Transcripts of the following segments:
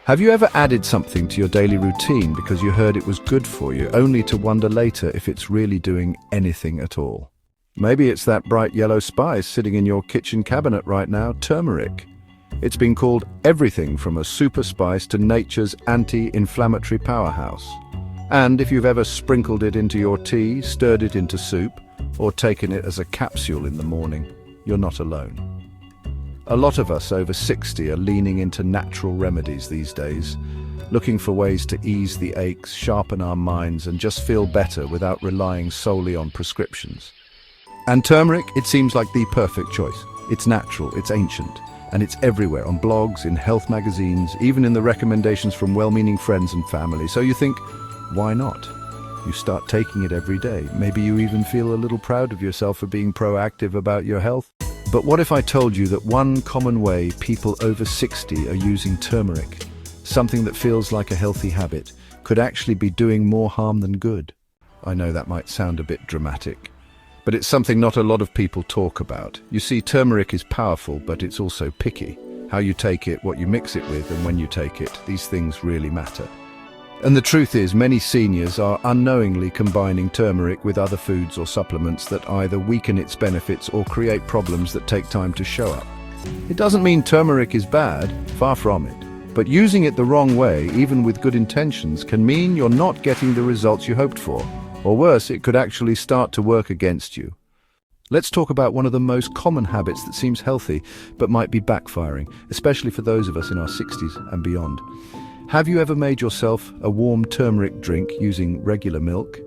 Have you ever added something to your daily routine because you heard it was good for you, only to wonder later if it's really doing anything at all? Maybe it's that bright yellow spice sitting in your kitchen cabinet right now, turmeric. It's been called everything from a super spice to nature's anti-inflammatory powerhouse. And if you've ever sprinkled it into your tea, stirred it into soup, or taken it as a capsule in the morning, you're not alone. A lot of us over 60 are leaning into natural remedies these days, looking for ways to ease the aches, sharpen our minds, and just feel better without relying solely on prescriptions. And turmeric, it seems like the perfect choice. It's natural, it's ancient, and it's everywhere, on blogs, in health magazines, even in the recommendations from well-meaning friends and family. So you think, why not? You start taking it every day. Maybe you even feel a little proud of yourself for being proactive about your health. But what if I told you that one common way people over 60 are using turmeric, something that feels like a healthy habit, could actually be doing more harm than good? I know that might sound a bit dramatic, but it's something not a lot of people talk about. You see, turmeric is powerful, but it's also picky. How you take it, what you mix it with, and when you take it, these things really matter. And the truth is, many seniors are unknowingly combining turmeric with other foods or supplements that either weaken its benefits or create problems that take time to show up. It doesn't mean turmeric is bad, far from it. But using it the wrong way, even with good intentions, can mean you're not getting the results you hoped for. Or worse, it could actually start to work against you. Let's talk about one of the most common habits that seems healthy, but might be backfiring, especially for those of us in our 60s and beyond. Have you ever made yourself a warm turmeric drink using regular milk?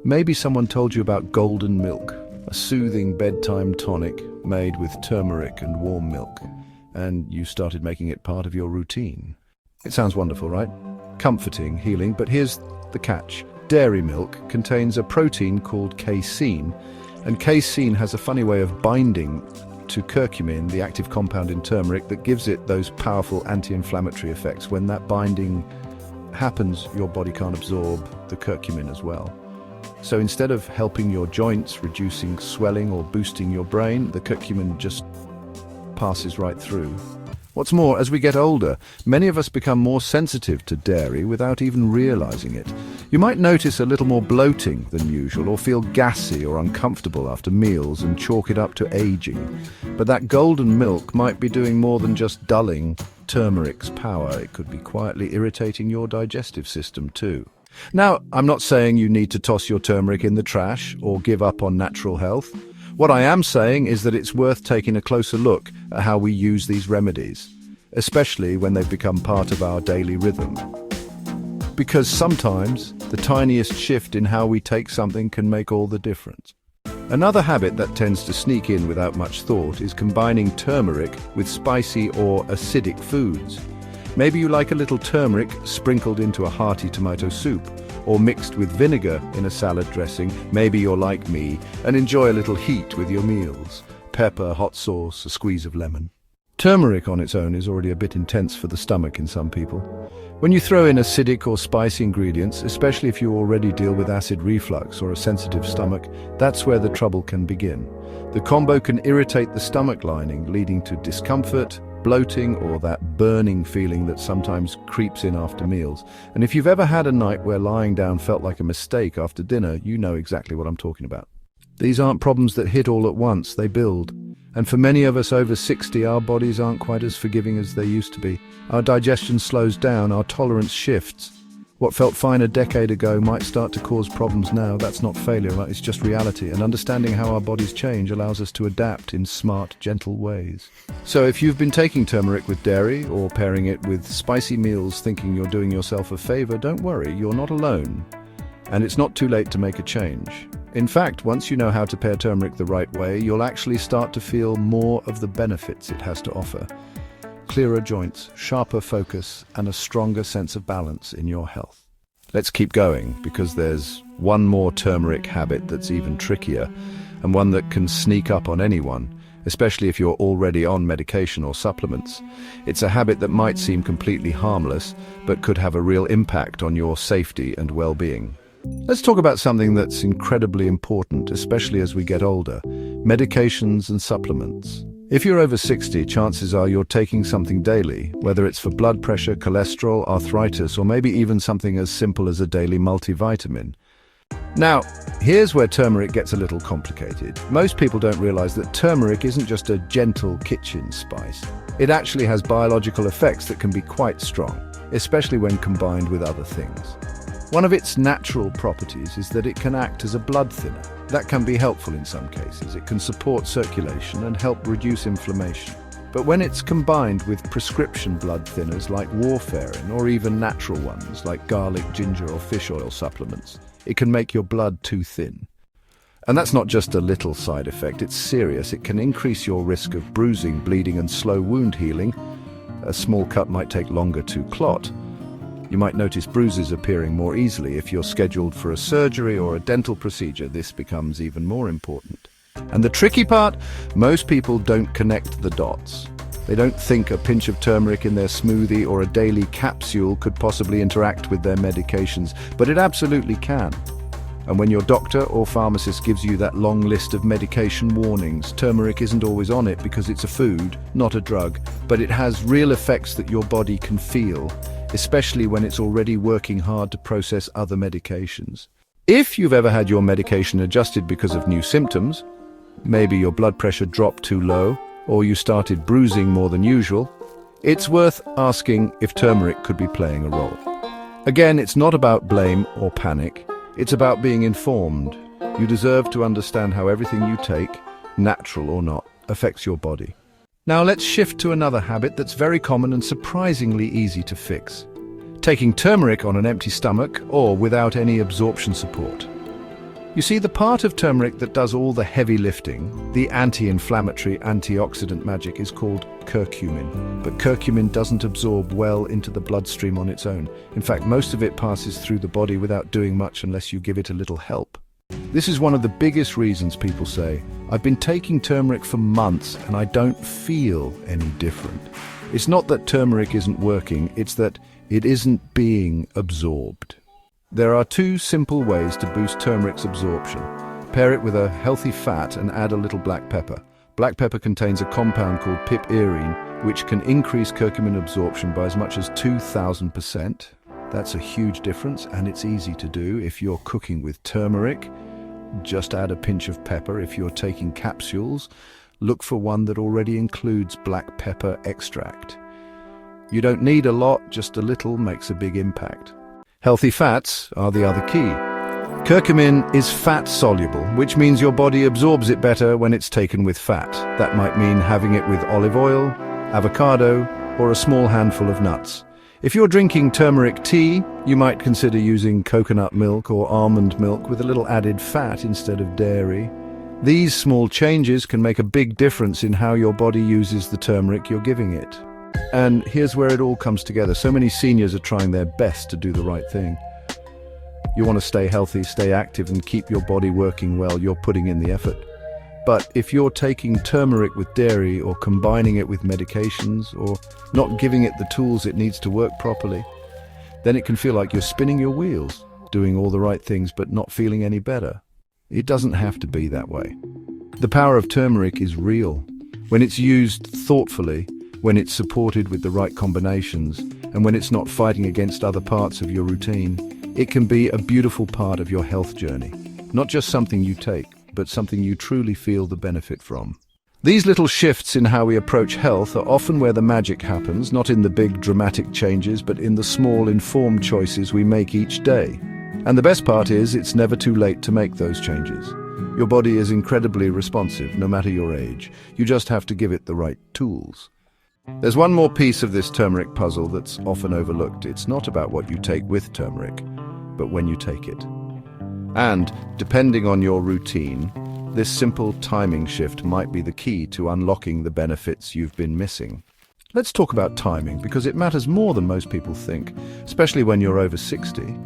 Maybe someone told you about golden milk, a soothing bedtime tonic made with turmeric and warm milk, and you started making it part of your routine. It sounds wonderful, right? Comforting, healing, but here's the catch. Dairy milk contains a protein called casein, and casein has a funny way of binding to curcumin, the active compound in turmeric that gives it those powerful anti-inflammatory effects. When that binding happens, your body can't absorb the curcumin as well. So instead of helping your joints, reducing swelling or boosting your brain, the curcumin just passes right through. What's more, as we get older, many of us become more sensitive to dairy without even realizing it. You might notice a little more bloating than usual, or feel gassy or uncomfortable after meals and chalk it up to aging. But that golden milk might be doing more than just dulling turmeric's power. It could be quietly irritating your digestive system too. Now, I'm not saying you need to toss your turmeric in the trash or give up on natural health. What I am saying is that it's worth taking a closer look at how we use these remedies, especially when they've become part of our daily rhythm. Because sometimes the tiniest shift in how we take something can make all the difference. Another habit that tends to sneak in without much thought is combining turmeric with spicy or acidic foods. Maybe you like a little turmeric sprinkled into a hearty tomato soup, or mixed with vinegar in a salad dressing. Maybe you're like me and enjoy a little heat with your meals. Pepper, hot sauce, a squeeze of lemon. Turmeric on its own is already a bit intense for the stomach in some people. When you throw in acidic or spicy ingredients, especially if you already deal with acid reflux or a sensitive stomach, that's where the trouble can begin. The combo can irritate the stomach lining, leading to discomfort, bloating, or that burning feeling that sometimes creeps in after meals. And if you've ever had a night where lying down felt like a mistake after dinner, you know exactly what I'm talking about. These aren't problems that hit all at once, they build. And for many of us over 60, our bodies aren't quite as forgiving as they used to be. Our digestion slows down, our tolerance shifts. What felt fine a decade ago might start to cause problems now. That's not failure, it's just reality. And understanding how our bodies change allows us to adapt in smart, gentle ways. So if you've been taking turmeric with dairy or pairing it with spicy meals thinking you're doing yourself a favor, don't worry, you're not alone. And it's not too late to make a change. In fact, once you know how to pair turmeric the right way, you'll actually start to feel more of the benefits it has to offer. Clearer joints, sharper focus, and a stronger sense of balance in your health. Let's keep going, because there's one more turmeric habit that's even trickier, and one that can sneak up on anyone, especially if you're already on medication or supplements. It's a habit that might seem completely harmless, but could have a real impact on your safety and well-being. Let's talk about something that's incredibly important, especially as we get older: medications and supplements. If you're over 60, chances are you're taking something daily, whether it's for blood pressure, cholesterol, arthritis, or maybe even something as simple as a daily multivitamin. Now, here's where turmeric gets a little complicated. Most people don't realize that turmeric isn't just a gentle kitchen spice. It actually has biological effects that can be quite strong, especially when combined with other things. One of its natural properties is that it can act as a blood thinner. That can be helpful in some cases. It can support circulation and help reduce inflammation. But when it's combined with prescription blood thinners like warfarin, or even natural ones like garlic, ginger, or fish oil supplements, it can make your blood too thin. And that's not just a little side effect, it's serious. It can increase your risk of bruising, bleeding, and slow wound healing. A small cut might take longer to clot. You might notice bruises appearing more easily. If you're scheduled for a surgery or a dental procedure, this becomes even more important. And the tricky part? Most people don't connect the dots. They don't think a pinch of turmeric in their smoothie or a daily capsule could possibly interact with their medications, but it absolutely can. And when your doctor or pharmacist gives you that long list of medication warnings, turmeric isn't always on it because it's a food, not a drug, but it has real effects that your body can feel, especially when it's already working hard to process other medications. If you've ever had your medication adjusted because of new symptoms, maybe your blood pressure dropped too low, or you started bruising more than usual, it's worth asking if turmeric could be playing a role. Again, it's not about blame or panic. It's about being informed. You deserve to understand how everything you take, natural or not, affects your body. Now let's shift to another habit that's very common and surprisingly easy to fix. Taking turmeric on an empty stomach or without any absorption support. You see, the part of turmeric that does all the heavy lifting, the anti-inflammatory, antioxidant magic, is called curcumin. But curcumin doesn't absorb well into the bloodstream on its own. In fact, most of it passes through the body without doing much unless you give it a little help. This is one of the biggest reasons people say, "I've been taking turmeric for months and I don't feel any different." It's not that turmeric isn't working, it's that it isn't being absorbed. There are two simple ways to boost turmeric's absorption. Pair it with a healthy fat and add a little black pepper. Black pepper contains a compound called piperine, which can increase curcumin absorption by as much as 2,000%. That's a huge difference, and it's easy to do. If you're cooking with turmeric, just add a pinch of pepper. If you're taking capsules, look for one that already includes black pepper extract. You don't need a lot, just a little makes a big impact. Healthy fats are the other key. Curcumin is fat-soluble, which means your body absorbs it better when it's taken with fat. That might mean having it with olive oil, avocado, or a small handful of nuts. If you're drinking turmeric tea, you might consider using coconut milk or almond milk with a little added fat instead of dairy. These small changes can make a big difference in how your body uses the turmeric you're giving it. And here's where it all comes together. So many seniors are trying their best to do the right thing. You want to stay healthy, stay active, and keep your body working well. You're putting in the effort. But if you're taking turmeric with dairy or combining it with medications or not giving it the tools it needs to work properly, then it can feel like you're spinning your wheels, doing all the right things but not feeling any better. It doesn't have to be that way. The power of turmeric is real. When it's used thoughtfully, when it's supported with the right combinations, and when it's not fighting against other parts of your routine, it can be a beautiful part of your health journey. Not just something you take, but something you truly feel the benefit from. These little shifts in how we approach health are often where the magic happens, not in the big dramatic changes, but in the small informed choices we make each day. And the best part is, it's never too late to make those changes. Your body is incredibly responsive, no matter your age. You just have to give it the right tools. There's one more piece of this turmeric puzzle that's often overlooked. It's not about what you take with turmeric, but when you take it. And, depending on your routine, this simple timing shift might be the key to unlocking the benefits you've been missing. Let's talk about timing, because it matters more than most people think, especially when you're over 60.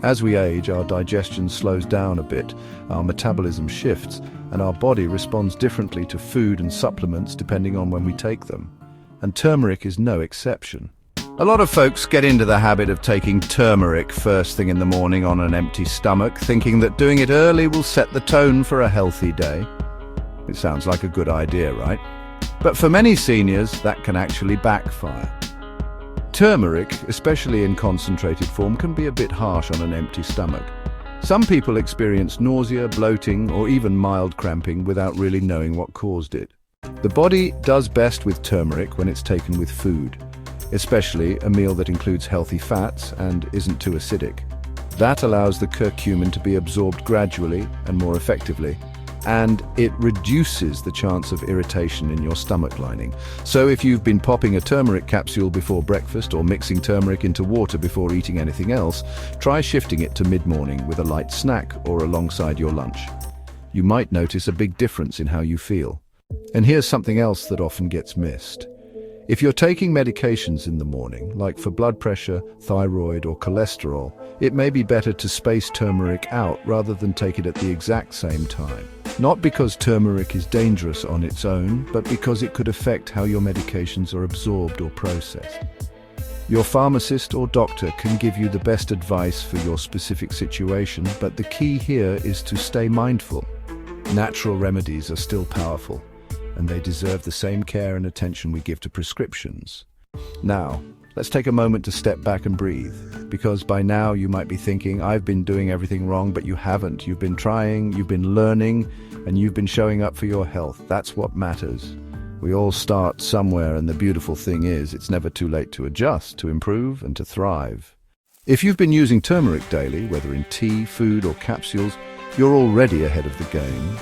As we age, our digestion slows down a bit, our metabolism shifts, and our body responds differently to food and supplements depending on when we take them. And turmeric is no exception. A lot of folks get into the habit of taking turmeric first thing in the morning on an empty stomach, thinking that doing it early will set the tone for a healthy day. It sounds like a good idea, right? But for many seniors, that can actually backfire. Turmeric, especially in concentrated form, can be a bit harsh on an empty stomach. Some people experience nausea, bloating, or even mild cramping without really knowing what caused it. The body does best with turmeric when it's taken with food, especially a meal that includes healthy fats and isn't too acidic. That allows the curcumin to be absorbed gradually and more effectively, and it reduces the chance of irritation in your stomach lining. So if you've been popping a turmeric capsule before breakfast or mixing turmeric into water before eating anything else, try shifting it to mid-morning with a light snack or alongside your lunch. You might notice a big difference in how you feel. And here's something else that often gets missed. If you're taking medications in the morning, like for blood pressure, thyroid, or cholesterol, it may be better to space turmeric out rather than take it at the exact same time. Not because turmeric is dangerous on its own, but because it could affect how your medications are absorbed or processed. Your pharmacist or doctor can give you the best advice for your specific situation, but the key here is to stay mindful. Natural remedies are still powerful, and they deserve the same care and attention we give to prescriptions. Now, let's take a moment to step back and breathe, because by now you might be thinking, I've been doing everything wrong, but you haven't. You've been trying, you've been learning, and you've been showing up for your health. That's what matters. We all start somewhere, and the beautiful thing is, it's never too late to adjust, to improve, and to thrive. If you've been using turmeric daily, whether in tea, food, or capsules, you're already ahead of the game.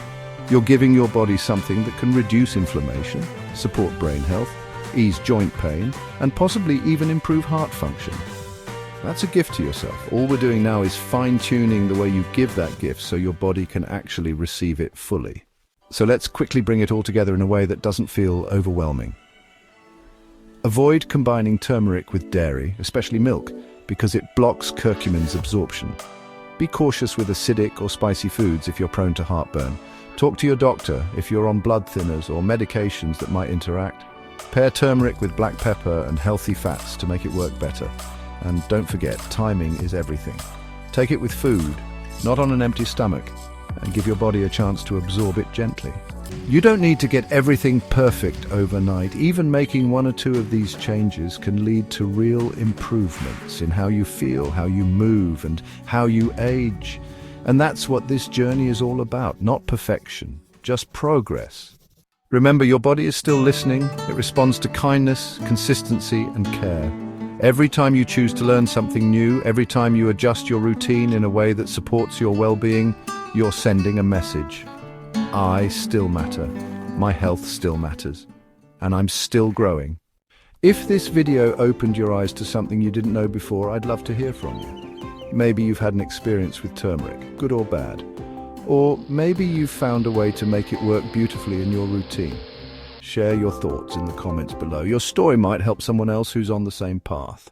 You're giving your body something that can reduce inflammation, support brain health, ease joint pain, and possibly even improve heart function. That's a gift to yourself. All we're doing now is fine-tuning the way you give that gift so your body can actually receive it fully. So let's quickly bring it all together in a way that doesn't feel overwhelming. Avoid combining turmeric with dairy, especially milk, because it blocks curcumin's absorption. Be cautious with acidic or spicy foods if you're prone to heartburn. Talk to your doctor if you're on blood thinners or medications that might interact. Pair turmeric with black pepper and healthy fats to make it work better. And don't forget, timing is everything. Take it with food, not on an empty stomach, and give your body a chance to absorb it gently. You don't need to get everything perfect overnight. Even making one or two of these changes can lead to real improvements in how you feel, how you move, and how you age. And that's what this journey is all about, not perfection, just progress. Remember, your body is still listening. It responds to kindness, consistency, and care. Every time you choose to learn something new, every time you adjust your routine in a way that supports your well-being, you're sending a message. I still matter. My health still matters. And I'm still growing. If this video opened your eyes to something you didn't know before, I'd love to hear from you. Maybe you've had an experience with turmeric, good or bad. Or maybe you've found a way to make it work beautifully in your routine. Share your thoughts in the comments below. Your story might help someone else who's on the same path.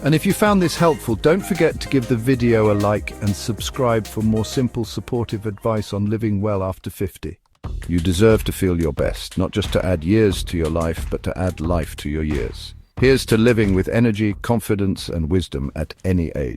And if you found this helpful, don't forget to give the video a like and subscribe for more simple, supportive advice on living well after 50. You deserve to feel your best, not just to add years to your life, but to add life to your years. Here's to living with energy, confidence, and wisdom at any age.